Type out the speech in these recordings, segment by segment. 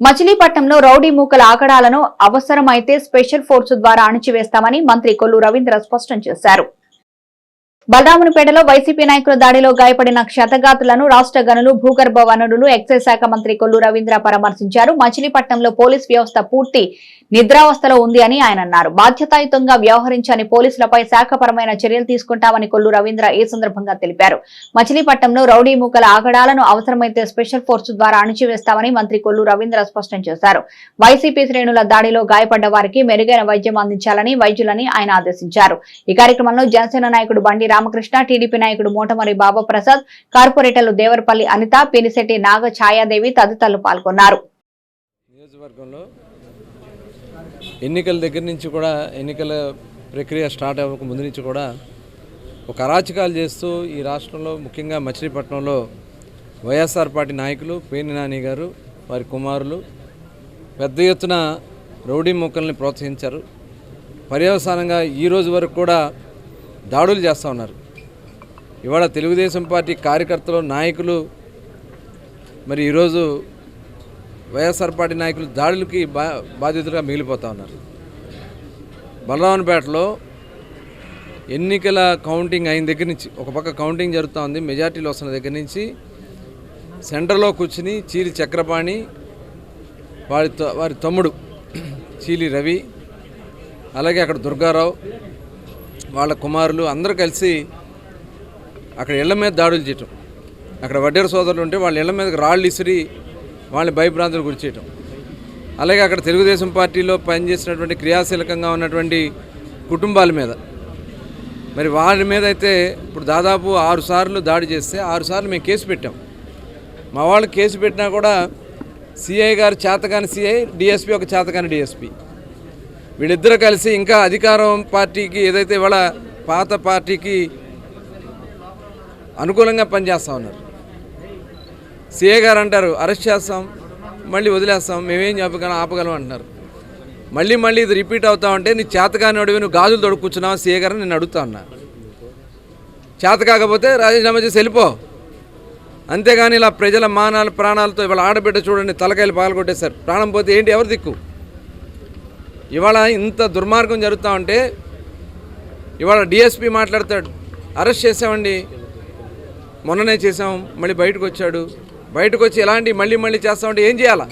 మచిలీపట్నంలో రౌడీ మూకల ఆగడాలను అవసరమైతే special force ద్వారా అణిచివేస్తామని మంత్రి కొల్లు రవీంద్ర స్పష్టం చేశారు. బలరామునిపేటలో వైసీపీ నాయకుల దాడిలో గాయపడిన క్షతగాతులను రాష్ట్ర గనులు, భూగర్భ వనరులు, ఎక్సైజ్ శాఖ మంత్రి కొల్లు రవీంద్ర పరామర్శించారు. మచిలీపట్నంలో పోలీస్ వ్యవస్థ పూర్తి నిద్రావస్థలో ఉంది అని ఆయన అన్నారు. బాధ్యతాయుతంగా వ్యవహరించని పోలీసులపై శాఖపరమైన చర్యలు తీసుకుంటామని కొల్లు రవీంద్ర ఈ సందర్భంగా తెలిపారు. మచిలీపట్నంలో రౌడీ మూకల ఆగడాలను అవసరమైతే స్పెషల్ ఫోర్సు ద్వారా అణిచివేస్తామని మంత్రి కొల్లు రవీంద్ర స్పష్టం చేశారు. వైసీపీ శ్రేణుల దాడిలో గాయపడ్డ వారికి మెరుగైన వైద్యం అందించాలని వైద్యులని ఆయన ఆదేశించారు. ఈ కార్యక్రమంలో జనసేన నాయకుడు బండి రామకృష్ణ, టీడీపీ నాయకుడు మోటమరి బాబా ప్రసాద్, కార్పొరేటర్లు దేవరపల్లి అనిత, పేనిశెట్టి నాగ ఛాయాదేవి తదితరులు పాల్గొన్నారు. నియోజకవర్గంలో ఎన్నికల దగ్గర నుంచి కూడా ఎన్నికల ప్రక్రియ స్టార్ట్ అవ్వక ముందు నుంచి కూడా ఒక అరాచకాలు చేస్తూ ఈ రాష్ట్రంలో ముఖ్యంగా మచిలీపట్నంలో వైఎస్ఆర్ పార్టీ నాయకులు పేర్ని నాని గారు, వారి కుమారులు పెద్ద ఎత్తున రౌడీ మూకల్ని ప్రోత్సహించారు. పర్యవసానంగా ఈ రోజు వరకు కూడా దాడులు చేస్తూ ఉన్నారు. ఇవాళ తెలుగుదేశం పార్టీ కార్యకర్తలు, నాయకులు మరి ఈరోజు వైఎస్ఆర్ పార్టీ నాయకులు దాడులకి బాధితులుగా మిగిలిపోతూ ఉన్నారు. బలరామన్పేటలో ఎన్నికల కౌంటింగ్ అయిన దగ్గర నుంచి ఒక పక్క కౌంటింగ్ జరుగుతూ ఉంది. మెజార్టీలు వస్తున్న దగ్గర నుంచి సెంటర్లో కూర్చుని చీలి చక్రపాణి, వారి తమ్ముడు చీలి రవి, అలాగే అక్కడ దుర్గారావు, వాళ్ళ కుమారులు అందరూ కలిసి అక్కడ ఇళ్ల మీద దాడులు చేయటం, అక్కడ వడ్డేరు సోదరులు ఉంటే వాళ్ళ ఇళ్ల మీదకి రాళ్ళు ఇసిరి వాళ్ళని భయభ్రాంతులు గురి చేయటం, అలాగే అక్కడ తెలుగుదేశం పార్టీలో పనిచేసినటువంటి క్రియాశీలకంగా ఉన్నటువంటి కుటుంబాల మీద మరి వారి మీద అయితే ఇప్పుడు దాదాపు 6 సార్లు దాడి చేస్తే 6 సార్లు మేము కేసు పెట్టాం. మా వాళ్ళు కేసు పెట్టినా కూడా సిఐ గారు చేతకాని సిఐ, డిఎస్పీ ఒక చేతకాని డిఎస్పీ, వీళ్ళిద్దరూ కలిసి ఇంకా అధికారం పార్టీకి ఏదైతే ఇవాళ పాత పార్టీకి అనుకూలంగా పనిచేస్తూ ఉన్నారు. సిఏ గారు అంటారు అరెస్ట్ చేస్తాం, మళ్ళీ వదిలేస్తాం, మేమేం ఆపగలం అంటున్నారు. మళ్ళీ ఇది రిపీట్ అవుతా ఉంటే నీ చేతకాని అడివి నువ్వు గాజులు తొడుక్కున్నావు సిఏ గారు నేను అడుగుతా ఉన్నా. చేత కాకపోతే రాజీనామా చేసి వెళ్ళిపో, అంతేగాని ఇలా ప్రజల మానాలు ప్రాణాలతో ఇవాళ ఆడబిడ్డ చూడండి తలకాయలు పాల్గొట్టేశారు. ప్రాణం పోతే ఏంటి, ఎవరు దిక్కు? ఇవాళ ఇంత దుర్మార్గం జరుగుతూ ఉంటే ఇవాళ డిఎస్పీ మాట్లాడతాడు, అరెస్ట్ చేసామండి, మొన్ననే చేసాం, మళ్ళీ బయటకు వచ్చాడు, బయటకు వచ్చి ఎలాంటి మళ్ళీ చేస్తామంటే ఏం చేయాలా?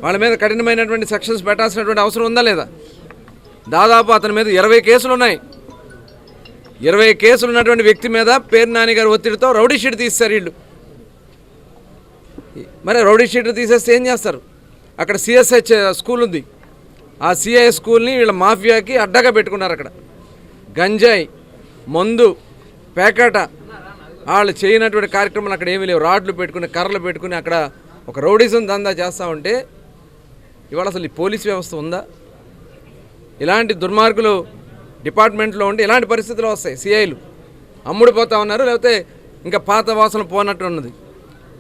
వాళ్ళ మీద కఠినమైనటువంటి సెక్షన్స్ పెట్టాల్సినటువంటి అవసరం ఉందా లేదా? దాదాపు అతని మీద 20 కేసులు ఉన్నాయి. 20 కేసులు ఉన్నటువంటి వ్యక్తి మీద పేర్ని నాని గారు ఒత్తిడితో రౌడీ షీట్ తీస్తారు వీళ్ళు. మరి రౌడీ షీట్ తీసేస్తే ఏం చేస్తారు? అక్కడ సిఎస్హెచ్ స్కూల్ ఉంది, ఆ సిఐ స్కూల్ని వీళ్ళ మాఫియాకి అడ్డగా పెట్టుకున్నారు. అక్కడ గంజాయి, మందు, పేకాట, వాళ్ళు చేయనటువంటి కార్యక్రమాలు అక్కడ ఏమీ లేవు. రాడ్లు పెట్టుకుని, కర్రలు పెట్టుకుని అక్కడ ఒక రౌడీజం దందా చేస్తూ ఉంటే ఇవాళ అసలు ఈ పోలీస్ వ్యవస్థ ఉందా? ఇలాంటి దుర్మార్గులు డిపార్ట్మెంట్లో ఉంటే ఇలాంటి పరిస్థితులు వస్తాయి. సిఐలు అమ్ముడిపోతూ ఉన్నారు, లేకపోతే ఇంకా పాత వాసన పోనట్టు ఉన్నది.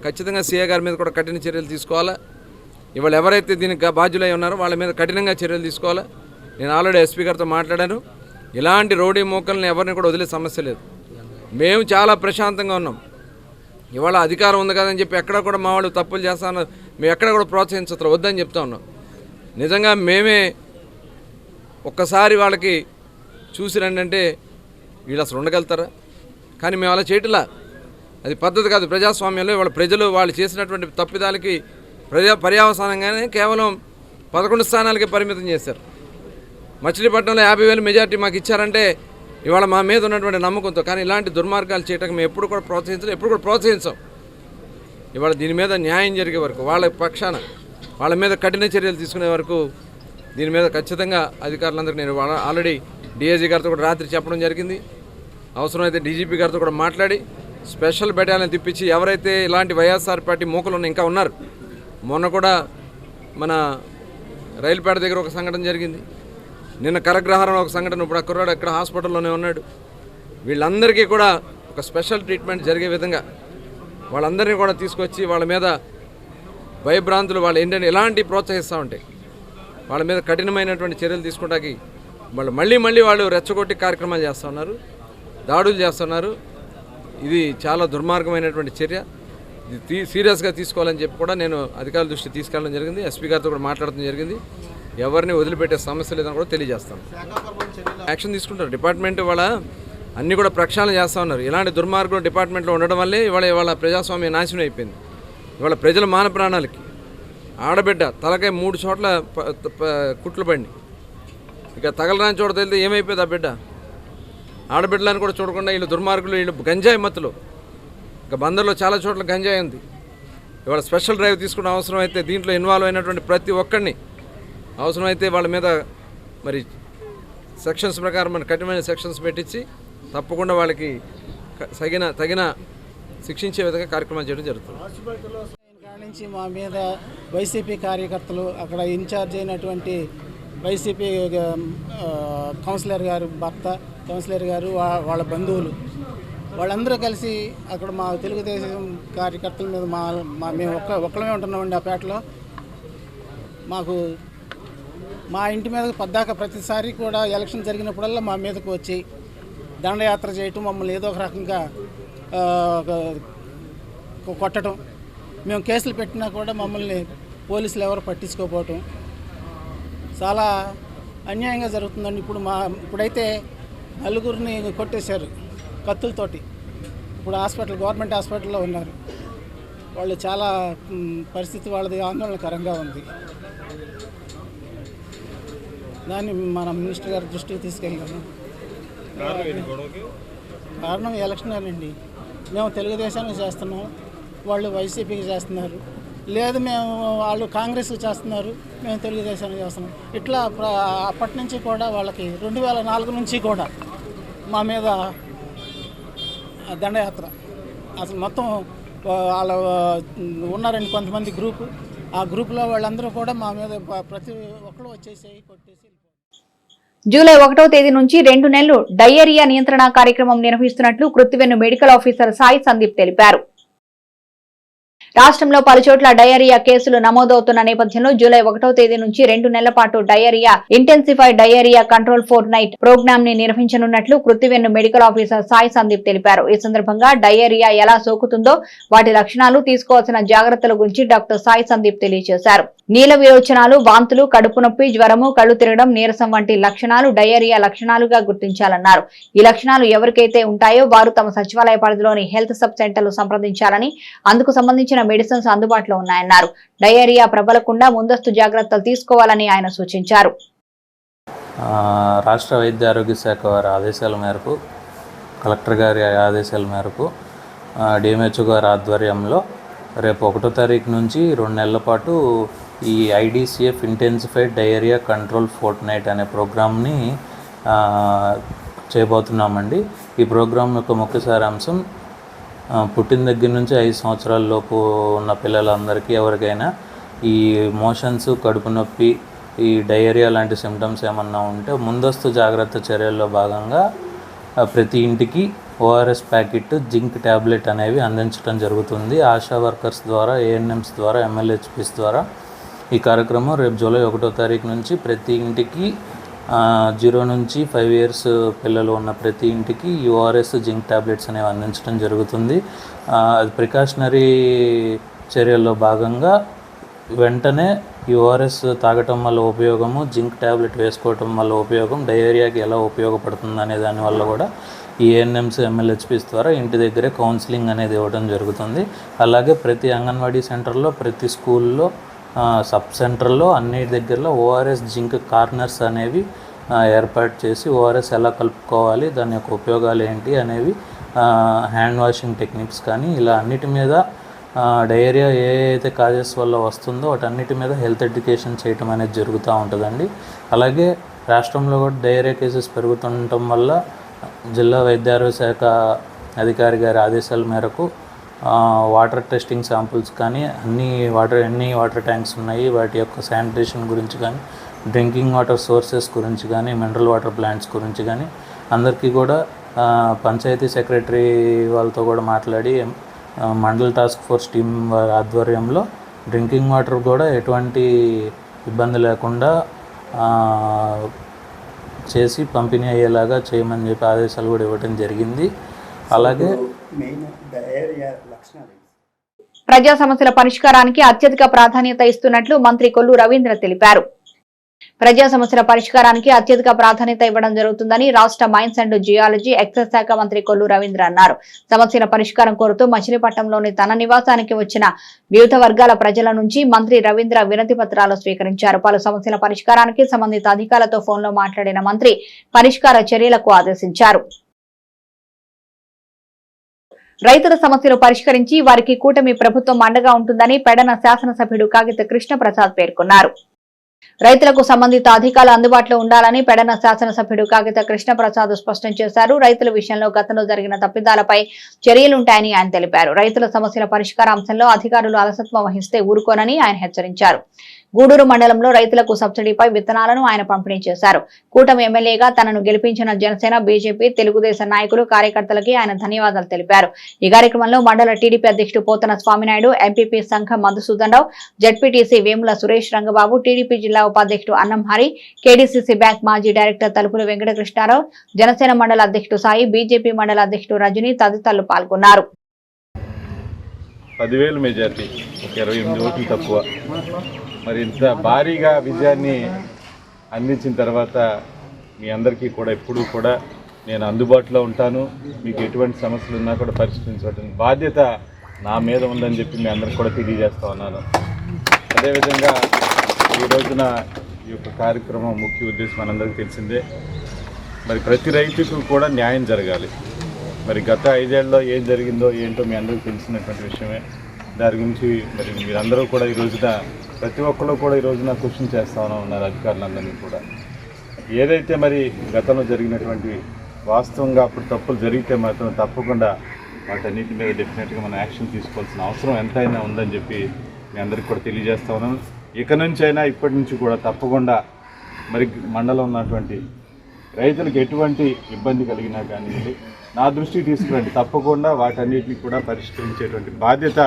ఖచ్చితంగా సిఐ గారి మీద కూడా కఠిన చర్యలు తీసుకోవాలా. ఇవాళ ఎవరైతే దీనికి బాధ్యులై ఉన్నారో వాళ్ళ మీద కఠినంగా చర్యలు తీసుకోవాలా. నేను ఆల్రెడీ ఎస్పీ గారితో మాట్లాడాను. ఇలాంటి రౌడీ మోకల్ని ఎవరిని కూడా వదిలే సమస్య లేదు. మేము చాలా ప్రశాంతంగా ఉన్నాం. ఇవాళ అధికారం ఉంది కదని చెప్పి ఎక్కడ కూడా మా వాళ్ళు తప్పులు చేస్తాను మేము ఎక్కడ కూడా ప్రోత్సహించరు, వద్దని చెప్తా ఉన్నాం. నిజంగా మేమే ఒక్కసారి వాళ్ళకి చూసి రండి అంటే వీళ్ళు అసలు ఉండగలుగుతారా? కానీ మేము అలా చేయట్లా, అది పద్ధతి కాదు. ప్రజాస్వామ్యంలో ఇవాళ ప్రజలు వాళ్ళు చేసినటువంటి తప్పిదాలకి పర్యవసానంగానే కేవలం 11 స్థానాలకే పరిమితం చేశారు. మచిలీపట్నంలో 50,000 మెజార్టీ మాకు ఇచ్చారంటే ఇవాళ మా మీద ఉన్నటువంటి నమ్మకంతో. కానీ ఇలాంటి దుర్మార్గాలు చేయటం మేము ఎప్పుడు కూడా ప్రోత్సహించలేదు, ఎప్పుడు కూడా ప్రోత్సహించాం. ఇవాళ దీని మీద న్యాయం జరిగే వరకు వాళ్ళ పక్షాన వాళ్ళ మీద కఠిన చర్యలు తీసుకునే వరకు దీని మీద ఖచ్చితంగా అధికారులందరికీ నేను ఆల్రెడీ డిఐజీ గారితో కూడా రాత్రి చెప్పడం జరిగింది. అవసరమైతే డీజీపీ గారితో కూడా మాట్లాడి స్పెషల్ బెటాలియన్ తిప్పించి ఎవరైతే ఇలాంటి వైఎస్ఆర్ పార్టీ మూకలు ఇంకా ఉన్నారు. మొన్న కూడా మన రైలుపేట దగ్గర ఒక సంఘటన జరిగింది, నిన్న కరగ్రహారంలో ఒక సంఘటన, ఇప్పుడు ఆ కుర్రాడు అక్కడ హాస్పిటల్లోనే ఉన్నాడు. వీళ్ళందరికీ కూడా ఒక స్పెషల్ ట్రీట్మెంట్ జరిగే విధంగా వాళ్ళందరినీ కూడా తీసుకొచ్చి వాళ్ళ మీద భయభ్రాంతులు వాళ్ళు ఏంటంటే ఎలాంటి ప్రోత్సహిస్తూ ఉంటాయి వాళ్ళ మీద కఠినమైనటువంటి చర్యలు తీసుకుంటాకి మళ్ళీ వాళ్ళు రెచ్చగొట్టి కార్యక్రమాలు చేస్తున్నారు, దాడులు చేస్తున్నారు. ఇది చాలా దుర్మార్గమైనటువంటి చర్య. ఇది సీరియస్గా తీసుకోవాలని చెప్పి కూడా నేను అధికారుల దృష్టి తీసుకెళ్ళడం జరిగింది. ఎస్పీ గారితో కూడా మాట్లాడడం జరిగింది. ఎవరిని వదిలిపెట్టే సమస్య లేదని కూడా తెలియజేస్తాను. యాక్షన్ తీసుకుంటారు. డిపార్ట్మెంట్ వాళ్ళ అన్నీ కూడా ప్రక్షాళన చేస్తూ ఉన్నారు. ఇలాంటి దుర్మార్గులు డిపార్ట్మెంట్లో ఉండడం వల్లే ఇవాళ ప్రజాస్వామ్యం నాశనం అయిపోయింది. ఇవాళ ప్రజల మాన ప్రాణాలకి ఆడబిడ్డ తలకాయ 3 చోట్ల కుట్లు పడి ఇక తగలరాని చోట తెలితే ఏమైపోయింది ఆ బిడ్డ. ఆడబిడ్డలను కూడా చూడకుండా వీళ్ళు దుర్మార్గులు, వీళ్ళు గంజాయి మత్తులు. ఇక బందర్లో చాలా చోట్ల గంజాయి ఉంది. ఇవాళ స్పెషల్ డ్రైవ్ తీసుకున్న అవసరం అయితే దీంట్లో ఇన్వాల్వ్ అయినటువంటి ప్రతి ఒక్కరిని అవసరమైతే వాళ్ళ మీద మరి సెక్షన్స్ ప్రకారం మన కఠినమైన సెక్షన్స్ పెట్టించి తప్పకుండా వాళ్ళకి తగిన శిక్షించే విధంగా కార్యక్రమాలు చేయడం జరుగుతుంది. నుంచి మా మీద వైసీపీ కార్యకర్తలు, అక్కడ ఇన్ఛార్జ్ అయినటువంటి వైసీపీ కౌన్సిలర్ గారు భర్త, కౌన్సిలర్ గారు వాళ్ళ బంధువులు వాళ్ళందరూ కలిసి అక్కడ మా తెలుగుదేశం కార్యకర్తల మీద మేము ఒక్కళ్ళమే ఉంటున్నామండి. ఆ పేటలో మాకు మా ఇంటి మీద పద్దాక ప్రతిసారి కూడా ఎలక్షన్ జరిగినప్పుడల్లా మా మీదకు వచ్చి దండయాత్ర చేయటం, మమ్మల్ని ఏదో ఒక రకంగా కొట్టడం, మేము కేసులు పెట్టినా కూడా మమ్మల్ని పోలీసులు ఎవరు పట్టించుకోకపోవటం చాలా అన్యాయంగా జరుగుతుందండి. ఇప్పుడైతే నలుగురిని కొట్టేశారు కత్తులతోటి. ఇప్పుడు గవర్నమెంట్ హాస్పిటల్లో ఉన్నారు వాళ్ళు. చాలా పరిస్థితి వాళ్ళది ఆందోళనకరంగా ఉంది. దాన్ని మన మినిస్టర్ గారి దృష్టికి తీసుకెళ్ళాము. కారణం ఎలక్షనేనండి. మేము తెలుగుదేశానికి చేస్తున్నాం, వాళ్ళు వైసీపీకి చేస్తున్నారు. లేదు మేము వాళ్ళు కాంగ్రెస్కి చేస్తున్నారు, మేము తెలుగుదేశానికి చేస్తున్నాం. ఇట్లా అప్పటి నుంచి కూడా వాళ్ళకి 2004 నుంచి కూడా మా మీద దండయాత్ర. అసలు మొత్తం వాళ్ళ ఉన్నారండి కొంతమంది గ్రూపు. ఆ గ్రూపులో వాళ్ళందరూ కూడా మా మీద ప్రతి ఒక్కరు వచ్చేసి కొట్టేసి. జూలై 1వ తేదీ నుంచి 2 నెలలు డయేరియా నియంత్రణ కార్యక్రమం నిర్వహిస్తున్నట్లు కృత్తివెన్ను మెడికల్ ఆఫీసర్ సాయి సందీప్ తెలిపారు. రాష్ట్రంలో పలుచోట్ల డయేరియా కేసులు నమోదవుతున్న నేపథ్యంలో జూలై 1వ తేదీ నుంచి 2 నెలల పాటు diarrhoea intensified diarrhoea control fortnight programme ని నిర్వహించనున్నట్లు కృత్తివెన్ను మెడికల్ ఆఫీసర్ సాయి సందీప్ తెలిపారు. ఈ సందర్భంగా డయేరియా ఎలా సోకుతుందో, వాటి లక్షణాలు, తీసుకోవాల్సిన జాగ్రత్తల గురించి డాక్టర్ సాయి సందీప్ తెలియజేశారు. నీల విరోచనాలు, వాంతులు, కడుపు నొప్పి, జ్వరము, కళ్ళు తిరగడం, నీరసం వంటి లక్షణాలు డయేరియా లక్షణాలుగా గుర్తించాలన్నారు. ఈ లక్షణాలు ఎవరికైతే ఉంటాయో వారు తమ సచివాలయ పరిధిలోని హెల్త్ సబ్ సెంటర్లు సంప్రదించాలని, అందుకు సంబంధించిన మెడిసిన్స్ అందుబాటులో ఉన్నాయన్నారు. డయేరియా ప్రబలకుండా ముందస్తు జాగ్రత్తలు తీసుకోవాలని ఆయన సూచించారు. రాష్ట్ర వైద్య ఆరోగ్య శాఖ వారి ఆదేశాల మేరకు, కలెక్టర్ గారి ఆదేశాల మేరకు డిఎంహెచ్ఓ గారి ఆధ్వర్యంలో రేపు 1వ తారీఖు నుంచి 2 నెలల పాటు ఈ IDCF intensified diarrhoea control fort night అనే ప్రోగ్రామ్ని చేయబోతున్నామండి. ఈ ప్రోగ్రాం యొక్క ముఖ్య సారాంశం పుట్టిన దగ్గర నుంచి 5 సంవత్సరాల లోపు ఉన్న పిల్లలందరికీ ఎవరికైనా ఈ మోషన్స్, కడుపు నొప్పి, ఈ డయేరియా లాంటి సిమ్టమ్స్ ఏమన్నా ఉంటే ముందస్తు జాగ్రత్త చర్యల్లో భాగంగా ప్రతి ఇంటికి ఓఆర్ఎస్ ప్యాకెట్, జింక్ ట్యాబ్లెట్ అనేవి అందించడం జరుగుతుంది. ఆశా వర్కర్స్ ద్వారా, ఏఎన్ఎంస్ ద్వారా, ఎంఎల్హెచ్పిస్ ద్వారా. ఈ కార్యక్రమం రేపు జూలై 1వ తారీఖు నుంచి ప్రతి ఇంటికి 0 నుంచి 5 ఇయర్స్ పిల్లలు ఉన్న ప్రతి ఇంటికి యూఆర్ఎస్, జింక్ ట్యాబ్లెట్స్ అనేవి అందించడం జరుగుతుంది. అది ప్రికాషనరీ చర్యల్లో భాగంగా వెంటనే యూఆర్ఎస్ తాగటం వల్ల ఉపయోగము, జింక్ ట్యాబ్లెట్ వేసుకోవటం వల్ల ఉపయోగం, డయేరియాకి ఎలా ఉపయోగపడుతుంది అనే దానివల్ల కూడా ఈ ఏఎన్ఎంస్, ఎంఎల్హెచ్పిస్ ద్వారా ఇంటి దగ్గరే కౌన్సిలింగ్ అనేది ఇవ్వడం జరుగుతుంది. అలాగే ప్రతి అంగన్వాడీ సెంటర్లో, ప్రతి స్కూల్లో, సబ్ సెంటర్లో అన్ని దగ్గరలో ఓఆర్ఎస్, జింక్ కార్నర్స్ అనేవి ఏర్పాటు చేసి ఓఆర్ఎస్ ఎలా కలుపుకోవాలి, దాని యొక్క ఉపయోగాలు ఏంటి అనేవి, హ్యాండ్ వాషింగ్ టెక్నిక్స్ కానీ ఇలా అన్నిటి మీద డయేరియా ఏ అయితే కాజెస్ వల్ల వస్తుందో వాటన్నిటి మీద హెల్త్ ఎడ్యుకేషన్ చేయటం అనేది జరుగుతూ ఉంటుందండి. అలాగే రాష్ట్రంలో కూడా డయేరియా కేసెస్ పెరుగుతుండటం వల్ల జిల్లా వైద్యారోగ్య శాఖ అధికారి గారి ఆదేశాల మేరకు వాటర్ టెస్టింగ్ శాంపుల్స్ కానీ ఎన్ని వాటర్ ట్యాంక్స్ ఉన్నాయి, వాటి యొక్క శానిటేషన్ గురించి కానీ, డ్రింకింగ్ వాటర్ సోర్సెస్ గురించి కానీ, మినరల్ వాటర్ ప్లాంట్స్ గురించి కానీ అందరికీ కూడా పంచాయతీ సెక్రటరీ వాళ్ళతో కూడా మాట్లాడి మండల్ టాస్క్ ఫోర్స్ టీం వారి ఆధ్వర్యంలో డ్రింకింగ్ వాటర్ కూడా ఎటువంటి ఇబ్బంది లేకుండా చేసి పంపిణీ అయ్యేలాగా చేయమని చెప్పి ఆదేశాలు కూడా ఇవ్వడం జరిగింది. అలాగే ప్రజా సమస్యల పరిష్కారానికి అత్యధిక ప్రాధాన్యత ఇస్తున్నట్లు మంత్రి కొల్లు రవీంద్ర తెలిపారు. ప్రజా సమస్యల పరిష్కారానికి అత్యధిక ప్రాధాన్యత ఇవ్వడం జరుగుతుందని రాష్ట్ర మైన్స్ అండ్ జియాలజీ ఎక్సైజ్ శాఖ మంత్రి కొల్లు రవీంద్ర అన్నారు. సమస్యల పరిష్కారం కోరుతూ మచిలీపట్నంలోని తన నివాసానికి వచ్చిన వివిధ వర్గాల ప్రజల నుంచి మంత్రి రవీంద్ర వినతి పత్రాలు స్వీకరించారు. పలు సమస్యల పరిష్కారానికి సంబంధిత అధికారులతో ఫోన్లో మాట్లాడిన మంత్రి పరిష్కార చర్యలకు ఆదేశించారు. రైతుల సమస్యలు పరిష్కరించి వారికి కూటమి ప్రభుత్వం అండగా ఉంటుందని పెడన శాసనసభ్యుడు కాగిత కృష్ణప్రసాద్ పేర్కొన్నారు. రైతులకు సంబంధిత అధికారులు అందుబాటులో ఉండాలని పెడన శాసనసభ్యుడు కాగిత కృష్ణప్రసాద్ స్పష్టం చేశారు. రైతుల విషయంలో గతంలో జరిగిన తప్పిదాలపై చర్యలుంటాయని ఆయన తెలిపారు. రైతుల సమస్యల పరిష్కార అంశంలో అధికారులు అలసత్వం వహిస్తే ఊరుకోనని ఆయన హెచ్చరించారు. గూడూరు మండలంలో రైతులకు సబ్సిడీపై విత్తనాలను ఆయన పంపిణీ చేశారు. కూటమి ఎమ్మెల్యేగా తనను గెలిపించిన జనసేన, బీజేపీ, తెలుగుదేశం నాయకులు, కార్యకర్తలకి ఆయన ధన్యవాదాలు తెలిపారు. ఈ కార్యక్రమంలో మండల టీడీపీ అధ్యక్షుడు పోతన స్వామినాయుడు, ఎంపీపీ సంఘం మధుసూదన్ రావు, జడ్పీటీసీ వేముల సురేష్ రంగబాబు, టీడీపీ జిల్లా ఉపాధ్యక్షుడు అన్నం హరి, కేడీసీసీ బ్యాంక్ మాజీ డైరెక్టర్ తలుపుల వెంకటకృష్ణారావు, జనసేన మండల అధ్యక్షుడు సాయి, బీజేపీ మండల అధ్యక్షుడు రజని తదితరులు పాల్గొన్నారు. 10,000 మెజార్టీ, ఒక 28 ఓట్లు తక్కువ. మరి ఇంత భారీగా విజయాన్ని అందించిన తర్వాత మీ అందరికీ కూడా ఎప్పుడూ కూడా నేను అందుబాటులో ఉంటాను. మీకు ఎటువంటి సమస్యలు ఉన్నా కూడా పరిష్కరించడం బాధ్యత నా మీద ఉందని చెప్పి మీ అందరికి కూడా తెలియజేస్తా ఉన్నాను. అదేవిధంగా ఈ రోజున ఈ యొక్క కార్యక్రమం ముఖ్య ఉద్దేశం మనందరికీ తెలిసిందే. మరి ప్రతి రైతుకు కూడా న్యాయం జరగాలి. మరి గత 5 ఏళ్లలో ఏం జరిగిందో ఏంటో మీ అందరికీ తెలిసినటువంటి విషయమే. దాని గురించి మరి మీరందరూ కూడా ఈ రోజున ప్రతి ఒక్కరు కూడా ఈ రోజున క్వశ్చన్ చేస్తూ ఉన్నారు అధికారులందరినీ కూడా. ఏదైతే మరి గతంలో జరిగినటువంటి వాస్తవంగా అప్పుడు తప్పులు జరిగితే మాత్రం తప్పకుండా వాటన్నిటి మీద డెఫినెట్గా మనం యాక్షన్ తీసుకోవాల్సిన అవసరం ఎంతైనా ఉందని చెప్పి మీ అందరికీ కూడా తెలియజేస్తా ఉన్నాను. ఇక నుంచి అయినా ఇప్పటి నుంచి కూడా తప్పకుండా మరి మండలం ఉన్నటువంటి రైతులకు ఎటువంటి ఇబ్బంది కలిగినా కానివ్వండి నా దృష్టికి తీసుకురండి. తప్పకుండా వాటన్నిటిని కూడా పరిష్కరించేటువంటి బాధ్యత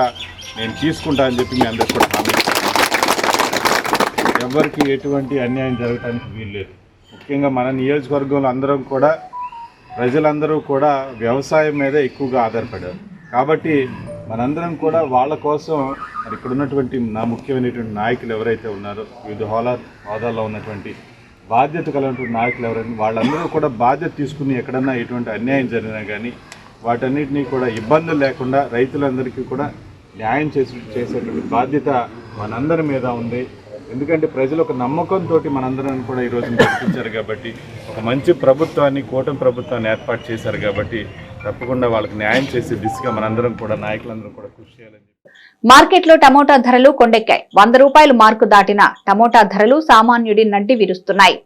నేను తీసుకుంటా అని చెప్పి మీ అందరికీ కూడా హామీ ఇస్తాను. ఎవరికి ఎటువంటి అన్యాయం జరగడానికి వీల్లేదు. ముఖ్యంగా మన నియోజకవర్గంలో అందరం కూడా ప్రజలందరూ కూడా వ్యవసాయం మీద ఎక్కువగా ఆధారపడారు. కాబట్టి మనందరం కూడా వాళ్ళ కోసం మరి ఇక్కడ ఉన్నటువంటి నా ముఖ్యమైనటువంటి నాయకులు ఎవరైతే ఉన్నారో వివిధ హోదాల్లో ఉన్నటువంటి బాధ్యత కలిగినటువంటి నాయకులు ఎవరైనా వాళ్ళందరూ కూడా బాధ్యత తీసుకుని ఎక్కడన్నా ఎటువంటి అన్యాయం జరిగినా కానీ వాటన్నిటినీ కూడా ఇబ్బందులు లేకుండా రైతులందరికీ కూడా న్యాయం చేసేటువంటి బాధ్యత మనందరి మీద ఉంది. ఎందుకంటే ప్రజలు ఒక నమ్మకంతో మనందరం కూడా ఈరోజు గెలిపించారు కాబట్టి, ఒక మంచి ప్రభుత్వాన్ని కూటమి ప్రభుత్వాన్ని ఏర్పాటు చేశారు కాబట్టి తప్పకుండా వాళ్ళకి న్యాయం చేసే దిశగా మనందరం కూడా నాయకులందరం కూడా కృషి చేయాలని. మార్కెట్లో టమోటా ధరలు కొండెక్కాయి. 100 రూపాయలు మార్కు దాటిన టమోటా ధరలు సామాన్యుడి నడ్డి విరుస్తున్నాయి.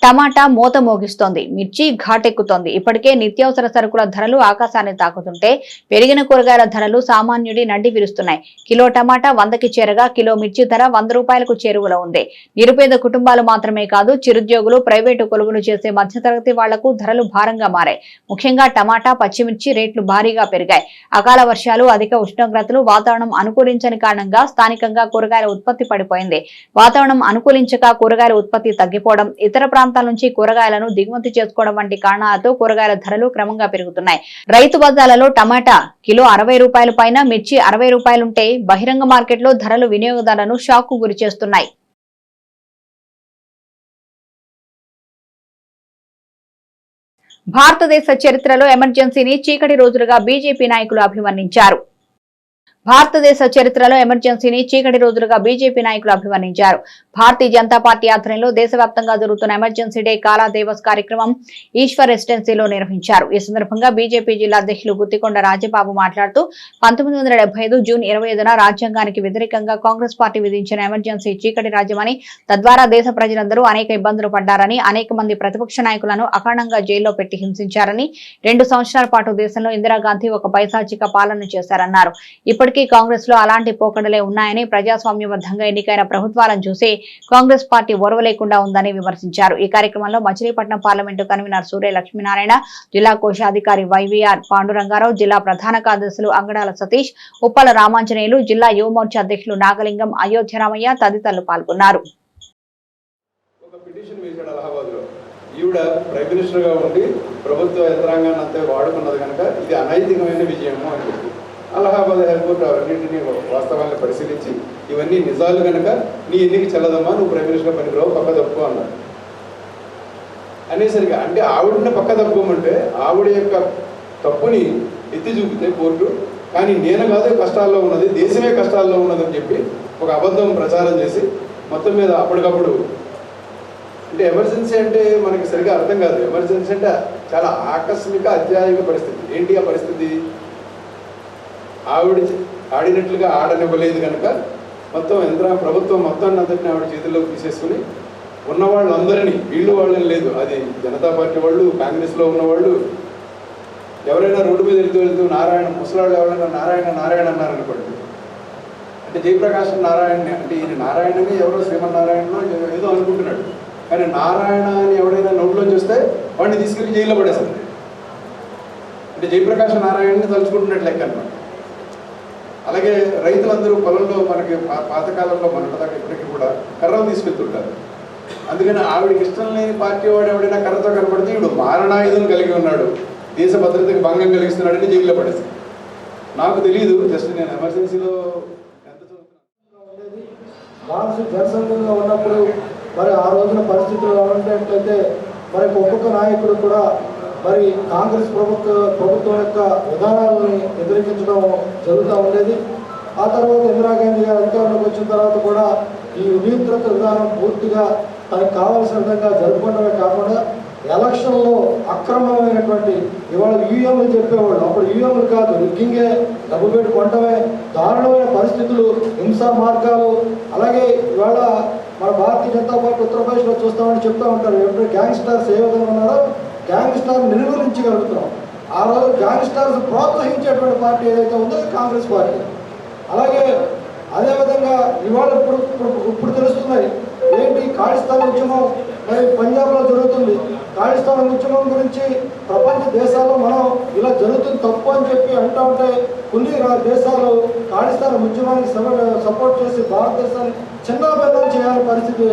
టమాటా మూత మోగిస్తోంది, మిర్చి ఘాటెక్కుతోంది. ఇప్పటికే నిత్యావసర సరుకుల ధరలు ఆకాశాన్ని తాకుతుంటే పెరిగిన కూరగాయల ధరలు సామాన్యుడి నడ్డి విరుస్తున్నాయి. కిలో టమాటా 100కి చేరగా కిలో మిర్చి ధర 100 రూపాయలకు చేరువలో ఉంది. నిరుపేద కుటుంబాలు మాత్రమే కాదు, చిరుద్యోగులు, ప్రైవేటు కొలువులు చేసే మధ్యతరగతి వాళ్లకు ధరలు భారంగా మారాయి. ముఖ్యంగా టమాటా, పచ్చిమిర్చి రేట్లు భారీగా పెరిగాయి. అకాల వర్షాలు, అధిక ఉష్ణోగ్రతలు, వాతావరణం అనుకూలించని కారణంగా స్థానికంగా కూరగాయల ఉత్పత్తి పడిపోయింది. వాతావరణం అనుకూలించక కూరగాయల ఉత్పత్తి తగ్గిపోవడం, ఇతర ప్రాంతాల నుంచి కూరగాయలను దిగుమతి చేసుకోవడం వంటి కారణాలతో కూరగాయల ధరలు క్రమంగా పెరుగుతున్నాయి. రైతు బజార్లలో టమాటా కిలో 60 రూపాయల పైన, మిర్చి 60 రూపాయలుంటే బహిరంగ మార్కెట్లో ధరలు వినియోగదారులను షాక్ కు గురి చేస్తున్నాయి. భారతదేశ చరిత్రలో ఎమర్జెన్సీని చీకటి రోజులుగా బీజేపీ నాయకులు అభివర్ణించారు. భారతదేశ చరిత్రలో ఎమర్జెన్సీని చీకటి రోజులుగా బీజేపీ నాయకులు అభివర్ణించారు. భారతీయ జనతా పార్టీ ఆధ్వర్యంలో దేశవ్యాప్తంగా జరుగుతున్న ఎమర్జెన్సీ డే కాలా దివస్ కార్యక్రమం ఈశ్వర్ రెసిడెన్సీలో నిర్వహించారు. ఈ సందర్భంగా బీజేపీ జిల్లా అధ్యక్షులు గుత్తికొండ రాజబాబు మాట్లాడుతూ 1975 జూన్ 25న రాజ్యాంగానికి వ్యతిరేకంగా కాంగ్రెస్ పార్టీ విధించిన ఎమర్జెన్సీ చీకటి రాజ్యమని, తద్వారా దేశ ప్రజలందరూ అనేక ఇబ్బందులు పడ్డారని, అనేక మంది ప్రతిపక్ష నాయకులను అకారణంగా జైల్లో పెట్టి హింసించారని, 2 సంవత్సరాల పాటు దేశంలో ఇందిరాగాంధీ ఒక పైశాచిక పాలన చేశారన్నారు. ఇప్పటికీ కాంగ్రెస్ లో అలాంటి పోకడలే ఉన్నాయని, ప్రజాస్వామ్యబద్ధంగా ఎన్నికైన ప్రభుత్వాలను చూసి కాంగ్రెస్ పార్టీ ఓర్వలేకుండా ఉందని విమర్శించారు. ఈ కార్యక్రమంలో మచిలీపట్నం పార్లమెంటు కన్వీనర్ సూర్య లక్ష్మీనారాయణ, జిల్లా కోశాధికారి వైవీఆర్ పాండురంగారావు, జిల్లా ప్రధాన కార్యదర్శులు అంగడాల సతీష్, ఉప్పల రామాంజనేయులు, జిల్లా యువమోర్చా అధ్యక్షులు నాగలింగం, అయోధ్యరామయ్య తదితరులు పాల్గొన్నారు. ఈవిడ ప్రైమ్ మినిస్టర్గా ఉండి ప్రభుత్వ యంత్రాంగాన్ని అంతా వాడుకున్నది కనుక ఇది అనైతికమైన విజయము అని చెప్పి అలహాబాద్ హైకోర్టు అవన్నింటినీ వాస్తవాన్ని పరిశీలించి ఇవన్నీ నిజాలు కనుక నీ ఎన్నిక చెల్లదమ్మా, నువ్వు ప్రైమ్ మినిస్టర్ పనికిరావు, పక్క తప్పుకో అన్నారు. అనేసరిగా అంటే ఆవిడని పక్క తప్పుకోమంటే ఆవిడ యొక్క తప్పుని ఎత్తి చూపితే కోర్టు, కానీ నేను కాదే కష్టాల్లో ఉన్నది, దేశమే కష్టాల్లో ఉన్నదని చెప్పి ఒక అబద్ధం ప్రచారం చేసి మొత్తం మీద అప్పటికప్పుడు అంటే ఎమర్జెన్సీ అంటే మనకి సరిగా అర్థం కాదు. ఎమర్జెన్సీ అంటే చాలా ఆకస్మిక అత్యాధిక పరిస్థితి. ఏంటి ఆ పరిస్థితి? ఆవిడ ఆడినట్లుగా ఆడనివ్వలేదు కనుక మొత్తం ప్రభుత్వం మొత్తాన్ని అంతటిని ఆవిడ చేతుల్లోకి తీసేసుకుని ఉన్న వాళ్ళందరినీ, వీళ్ళు వాళ్ళని లేదు, అది జనతా పార్టీ వాళ్ళు, కాంగ్రెస్లో ఉన్నవాళ్ళు, ఎవరైనా రోడ్డు మీద వెళ్తూ నారాయణ ముసలాళ్ళు ఎవరైనా నారాయణ అన్నారనుకోండి, అంటే జయప్రకాశ్ నారాయణ అంటే ఈయన నారాయణని ఎవరో శ్రీమన్నారాయణలో ఏదో అనుకుంటున్నాడు, కానీ నారాయణ అని ఎవడైనా నోట్లోంచి వస్తే వాడిని తీసుకెళ్ళి జైల్లో పడేస్తుంది. అంటే జయప్రకాశ్ నారాయణని తలుచుకుంటున్నట్టు లెక్క అనమాట. అలాగే రైతులందరూ పొలంలో మనకి పాతకాలంలో మనదాకా ఇప్పటికీ కూడా కర్రలు తీసుకెళ్తుంటారు. అందుకని ఆవిడకి ఇష్టం లేని పార్టీ వాడు ఎవడైనా కర్రతో కనపడితే ఇప్పుడు మారణాయుధం కలిగి ఉన్నాడు, దేశ భద్రతకి భంగం కలిగిస్తున్నాడని జైల్లో పడేసి. నాకు తెలియదు, జస్ట్ నేను ఎమర్జెన్సీలో మానసిక జనసంఘంగా ఉన్నప్పుడు మరి ఆ రోజున పరిస్థితులు ఉన్నట్లయితే మరి ఒక్కొక్క నాయకుడు కూడా మరి కాంగ్రెస్ ప్రభుత్వం యొక్క విధానాలని వ్యతిరేకించడం జరుగుతూ ఉండేది. ఆ తర్వాత ఇందిరాగాంధీ గారు అధికారంలోకి వచ్చిన తర్వాత కూడా ఈ నియంత్రిత విధానం పూర్తిగా తనకు కావాల్సిన విధంగా జరుపుకోవడమే కాకుండా ఎలక్షన్లో అక్రమమైనటువంటి ఇవాళ ఈవీఎంలు చెప్పేవాళ్ళు, అప్పుడు ఈవీఎంలు కాదు, రిగ్గింగే, డబ్బు పెట్టి కొనడమే, దారుణమైన పరిస్థితులు, హింసా మార్గాలు. అలాగే ఇవాళ మన భారతీయ జనతా పార్టీ ఉత్తరప్రదేశ్లో చూస్తామని చెప్తూ ఉంటారు, ఎప్పుడు గ్యాంగ్స్టర్స్ ఏ విధంగా ఉన్నారో గ్యాంగ్స్టర్ నిర్మూలించగలుగుతున్నాం. ఆ రోజు గ్యాంగ్స్టర్స్ ప్రోత్సహించేటువంటి పార్టీ ఏదైతే ఉందో కాంగ్రెస్ పార్టీ. అలాగే అదేవిధంగా ఇవాళ ఇప్పుడు తెలుస్తున్నాయి ఏంటి ఖాళిస్తాన్ ఉద్యమం మరి పంజాబ్లో జరుగుతుంది. ఖాళిస్తాన్ ఉద్యమం గురించి ప్రపంచ దేశాల్లో మనం ఇలా జరుగుతుంది తప్పు అని చెప్పి అంటూ ఉంటే కొన్ని దేశాలు ఖాళిస్తాన్ ఉద్యమానికి సపోర్ట్ చేసి భారతదేశాన్ని చిన్న బెల్లం చేయాలని పరిస్థితి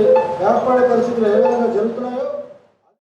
ఏర్పడే పరిస్థితులు ఏ విధంగా జరుగుతున్నాయో